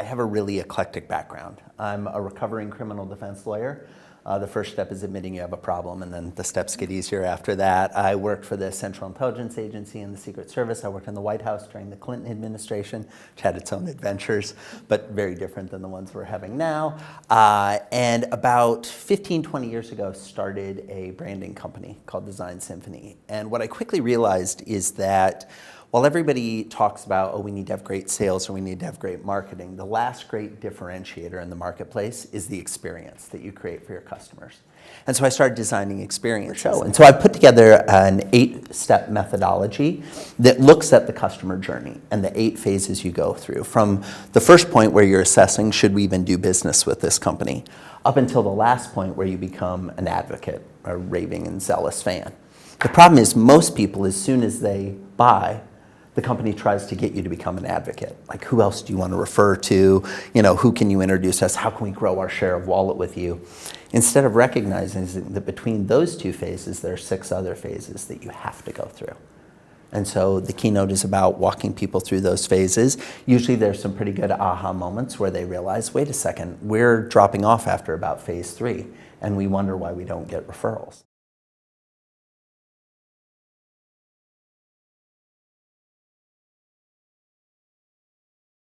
have a really eclectic background. I'm a recovering criminal defense lawyer. The first step is admitting you have a problem, and then the steps get easier after that. I worked for the Central Intelligence Agency and the Secret Service. I worked in the White House during the Clinton administration, which had its own adventures, but very different than the ones we're having now. And about 15, 20 years ago, started a branding company called Design Symphony. And what I quickly realized is that while everybody talks about, oh, we need to have great sales or we need to have great marketing, the last great differentiator in the marketplace is the experience that you create for your customers. And so I started designing experiences. And so I put together an 8-step methodology that looks at the customer journey and the 8 phases you go through. From the first point where you're assessing, should we even do business with this company, up until the last point where you become an advocate, a raving and zealous fan. The problem is most people, as soon as they buy, the company tries to get you to become an advocate. Like, who else do you want to refer to? You know, who can you introduce us? How can we grow our share of wallet with you? Instead of recognizing that between those 2 phases, there are 6 other phases that you have to go through. And so the keynote is about walking people through those phases. Usually there's some pretty good aha moments where they realize, wait a second, we're dropping off after about phase 3, and we wonder why we don't get referrals.